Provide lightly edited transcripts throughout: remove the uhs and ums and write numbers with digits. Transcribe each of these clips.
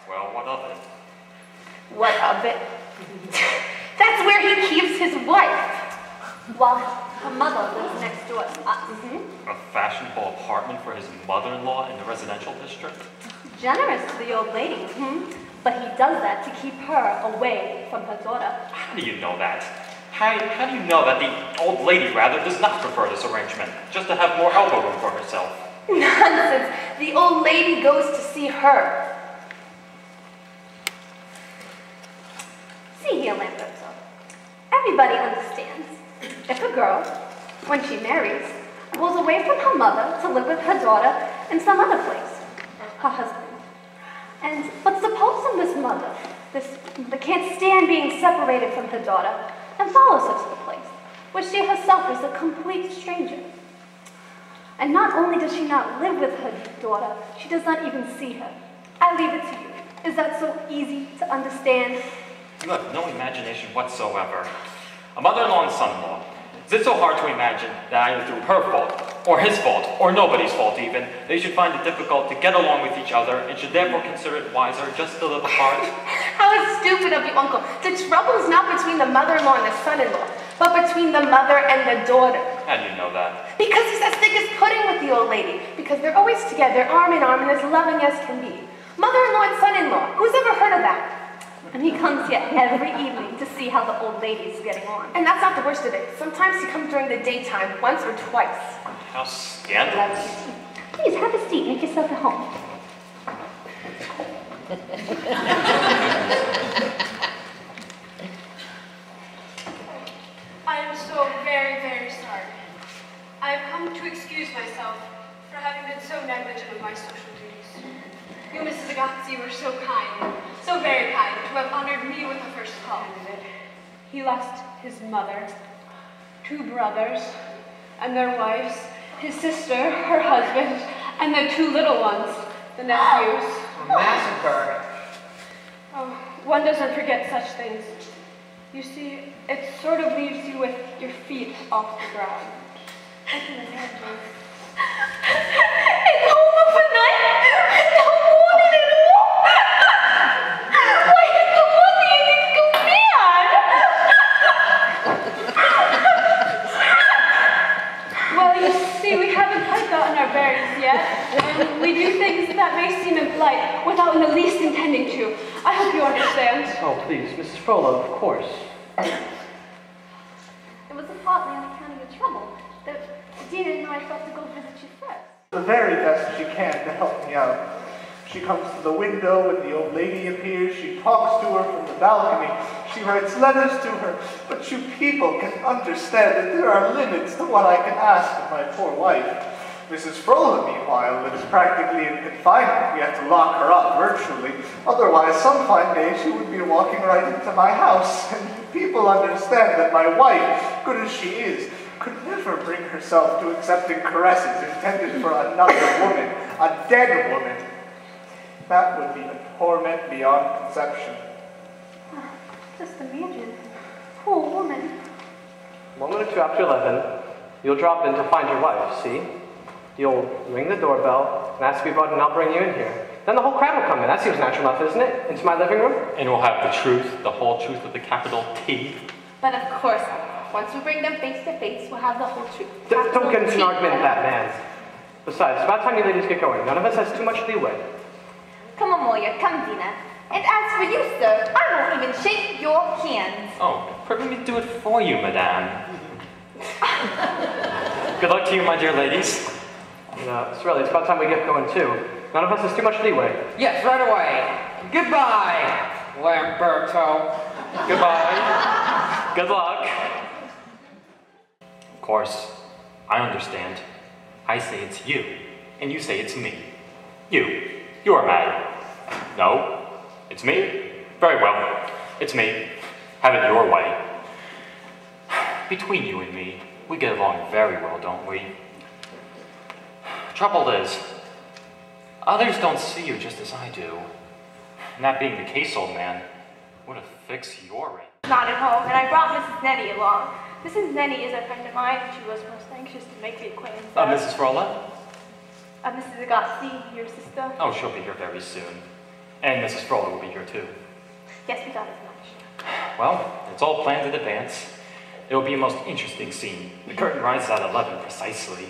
Well, what of it? What of it? That's where he keeps his wife. While her mother lives next door to us. A fashionable apartment for his mother-in-law in the residential district? Generous to the old lady, But he does that to keep her away from her daughter. How do you know that? How do you know that the old lady, rather, does not prefer this arrangement, just to have more elbow room for herself? Nonsense! The old lady goes to see her. See here, Lamberto. Everybody understands. If a girl, when she marries, goes away from her mother to live with her daughter in some other place, her husband. But supposing this mother, that can't stand being separated from her daughter, and follows her to the place, where she herself is a complete stranger. And not only does she not live with her daughter, she does not even see her. I leave it to you. Is that so easy to understand? You have no imagination whatsoever. A mother-in-law and son-in-law. Is it so hard to imagine that either through her fault, or his fault, or nobody's fault even, they should find it difficult to get along with each other and should therefore consider it wiser just to live apart? How stupid of you, Uncle. The trouble is not between the mother-in-law and the son-in-law, but between the mother and the daughter. How do you know that? Because he's as thick as pudding with the old lady. Because they're always together, arm in arm, and as loving as can be. Mother-in-law and son-in-law. Who's ever heard of that? And he comes here every evening to see how the old lady is getting on. And that's not the worst of it. Sometimes he comes during the daytime, once or twice. How scandalous. Please, have a seat. Make yourself at home. I am so very, very sorry. I have come to excuse myself for having been so negligent of my social duties. You, Mrs. Agazzi, were so kind, so very kind, to have honored me with the first call. He lost his mother, 2 brothers, and their wives, his sister, her husband, and the 2 little ones, the nephews. A massacre. Oh, one doesn't forget such things. You see, it sort of leaves you with your feet off the ground. Open his hand, please. It's home overnight. I don't want it anymore. Why did the money and things go bad? Well, you see, we haven't quite gotten our bearings yet, and we do things that may seem impolite without in the least intending to. I hope you understand. Oh, please, Mrs. Frollo, of course. It was partly on account of your trouble that Dina and I thought to go visit you first. The very best she can to help me out. She comes to the window when the old lady appears, she talks to her from the balcony, she writes letters to her, but you people can understand that there are limits to what I can ask of my poor wife. Mrs. Frollo, meanwhile, lives practically in confinement. We have to lock her up virtually. Otherwise, some fine day she would be walking right into my house. And people understand that my wife, good as she is, could never bring herself to accepting caresses intended for another woman, a dead woman. That would be a torment beyond conception. Just imagine. Poor woman. A moment or 2 after 11, you'll drop in to find your wife, see? You'll ring the doorbell and ask to be brought in, and I'll bring you in here. Then the whole crowd will come in. That seems natural enough, isn't it? Into my living room? And we'll have the truth, the whole truth with a capital T. But of course, once we bring them face to face, we'll have the whole truth. Don't get into an argument with that man. Besides, it's about time you ladies get going. None of us has too much leeway. Come, Amelia, come, Dina. And as for you, sir, I won't even shake your hands. Oh, permit me to do it for you, madame. Good luck to you, my dear ladies. No, it's about time we get going too. None of us has too much leeway. Yes, right away. Goodbye, Lamberto. Goodbye. Good luck. Of course, I understand. I say it's you, and you say it's me. You are mad. No, it's me. Very well, it's me. Have it your way. Between you and me, we get along very well, don't we? Trouble is, others don't see you just as I do. And that being the case, old man, what a fix you're in. Not at home, and I brought Mrs. Nettie along. Mrs. Nettie is a friend of mine, and she was most anxious to make the acquaintance of... Mrs. Frolla? Mrs. Agazzi, your sister. Oh, she'll be here very soon. And Mrs. Frola will be here too. Yes, we thought as much. Well, it's all planned in advance. It will be a most interesting scene. The curtain rises at 11 precisely.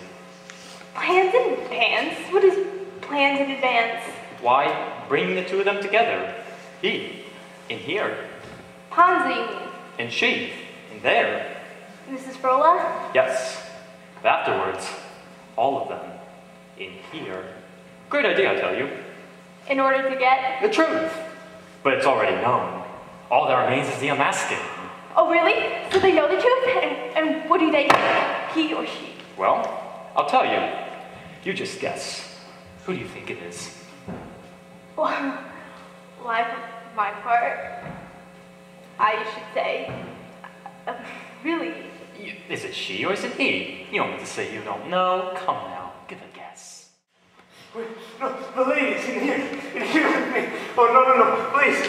Plans in advance? What is plans in advance? Why, bringing the two of them together. He, in here, Ponza, you mean? and she, in there. Mrs. Frola? Yes. But afterwards, all of them, in here. Great idea, I tell you. In order to get... The truth. But it's already known. All that remains is the unmasking. Oh, really? So they know the truth? And what do they do? He or she? Well, I'll tell you. You just guess. Who do you think it is? Well, my part, I should say, really. Is it she or is it he? You don't need to say you don't know. Come now, give a guess. Wait, no, the lady's in here with me. Oh, no, please,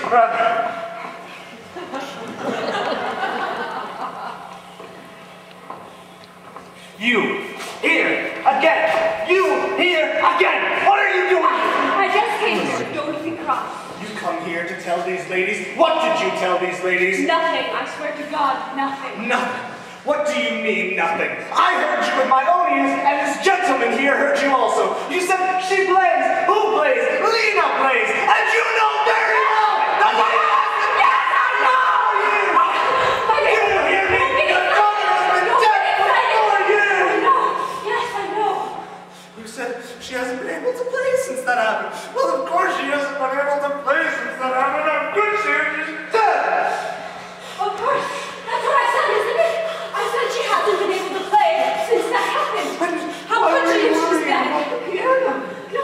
You, here, again! You, here, again! What are you doing? I just came here. Don't be cross. You come here to tell these ladies? What did you tell these ladies? Nothing. I swear to God, nothing. Nothing. What do you mean, nothing? I heard you with my own ears, and this gentleman here heard you also. You said she plays. Who plays? Lena plays. And you know very well that I know you! You hear me? The father has been dead before you! Yes, I know. You said she hasn't been able to play since that happened. Well, of course she hasn't been able to play since that happened. I'm good sure she's dead. Of course. That's what I said, isn't it? I said she hasn't been able to play since that happened. How could she if she's dead? The piano. No.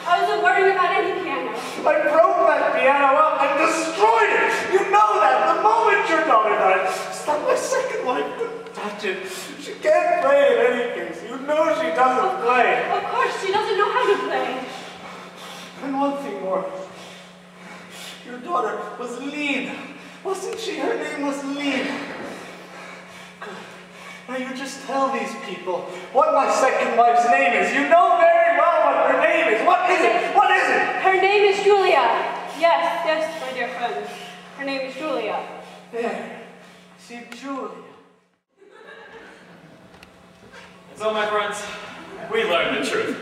I wasn't worrying about any piano. I broke that piano up and destroyed it. You know that. The moment your daughter died, stop my second wife couldn't touch it. She can't play in any case. You know she doesn't play. Of course, she doesn't know how to play. And one thing more. Your daughter was Lena. Wasn't she? Her name was Lena. Good. Now you just tell these people what my second wife's name is. You know very well what her name is. What is it? What is it? Her name is Julia. Yes, my dear friend. Her name is Julia. There. See, Julia. So, my friends, we learned the truth.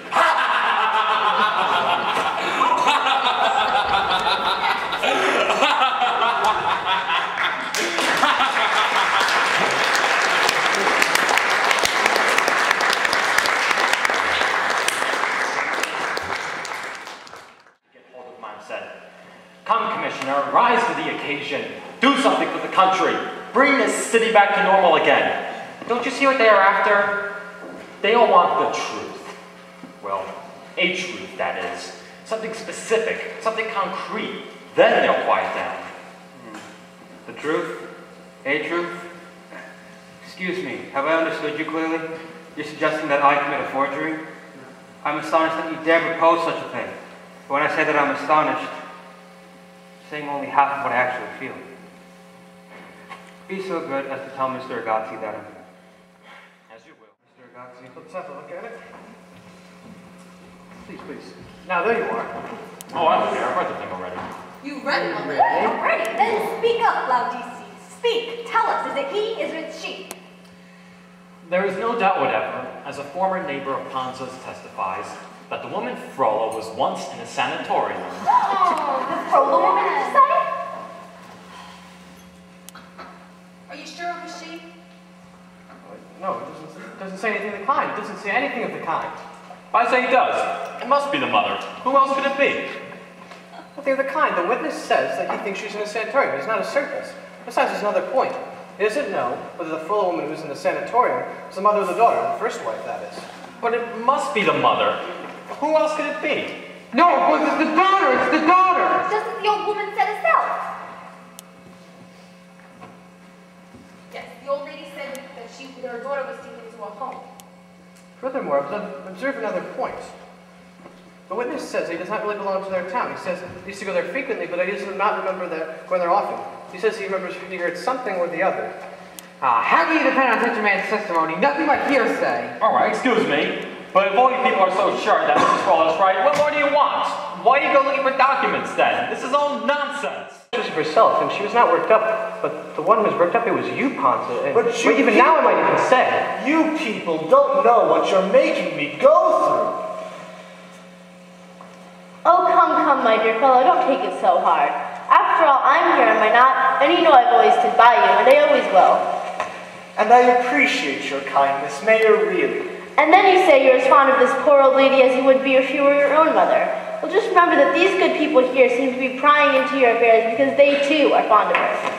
Get hold of mine and said, "Come, Commissioner, rise to the occasion. Do something for the country. Bring this city back to normal again. Don't you see what they are after? They all want the truth. Well, a truth, that is. Something specific, something concrete. Then they'll quiet down." The truth? A truth? Excuse me, have I understood you clearly? You're suggesting that I commit a forgery? I'm astonished that you dare propose such a thing. But when I say that I'm astonished, I'm saying only half of what I actually feel. Be so good as to tell Mr. Agazzi that I'm... As you will. Mr. Agazzi, Let's have a look at it. Please. Now, there you are. Oh, I don't care. I've read the thing already. You read it already? Alrighty, then speak up, Laodice. Speak. Tell us, is it he, is it she? There is no doubt whatever, as a former neighbor of Ponza's testifies, that the woman Frola was once in a sanatorium. Oh, the Frola woman, did you say? Are you sure it was she? No, it doesn't say anything of the kind. It doesn't say anything of the kind. I say he does. It must be the mother. Who else could it be? Nothing of the kind. The witness says that he thinks she's in a sanatorium. It's not a circus. Besides, there's another point. He doesn't know whether the Frola woman who was in the sanatorium was the mother of the daughter, the first wife, that is. But it must be the mother. Who else could it be? No, because it's the daughter! It's the daughter! Just as the old woman said herself. Yes, the old lady said that her daughter was taken to a home. Furthermore, observe another point. The witness says he does not really belong to their town. He says he used to go there frequently, but he does not remember going there often. He says he remembers he heard something or the other. How do you depend on such a man's testimony? Nothing but hearsay. All right, excuse me, but if all you people are so sure that Mrs. Frola is right, what more do you want? why do you go looking for documents then? This is all nonsense. She was herself, and she was not worked up. But the one who was worked up, it was you, Ponza. And, But you even now I might even say. You people don't know what you're making me go through. Oh, come, my dear fellow, don't take it so hard. After all, I'm here, am I not? And you know I've always stood by you, and I always will. And I appreciate your kindness, Mayor, really. And then you say you're as fond of this poor old lady as you would be if you were your own mother. Well, just remember that these good people here seem to be prying into your affairs because they, too, are fond of her.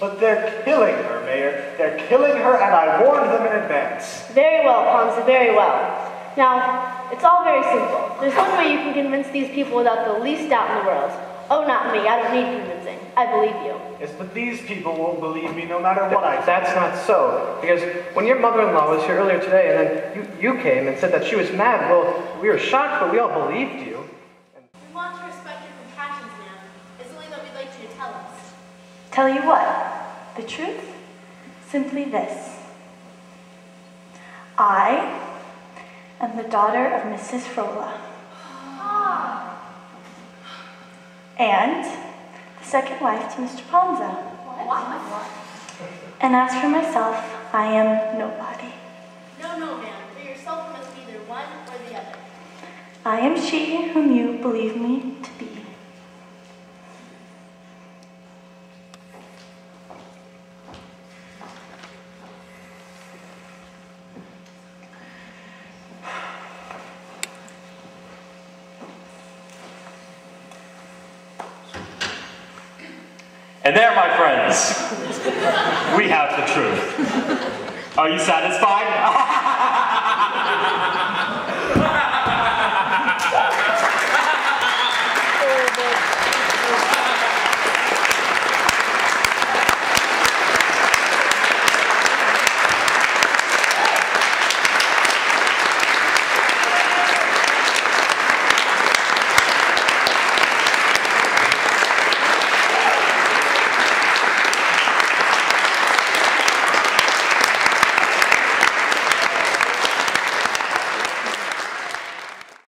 But they're killing her, Mayor. They're killing her, and I warned them in advance. Very well, Ponza, very well. Now, it's all very simple. There's one way you can convince these people without the least doubt in the world. Oh, not me. I don't need convincing. I believe you. Yes, but these people won't believe me no matter what I say. That's not so. Because when your mother-in-law was here earlier today, and then you came and said that she was mad, well, we were shocked, but we all believed you. We want to respect your compassions, ma'am. It's only that we'd like you to tell us. Tell you what? The truth? Simply this. I am the daughter of Mrs. Frola. And the second wife to Mr. Ponza. What? And as for myself, I am nobody. No, ma'am. For yourself, you must be either one or the other. I am she whom you believe me to be. And there, my friends, we have the truth. Are you satisfied?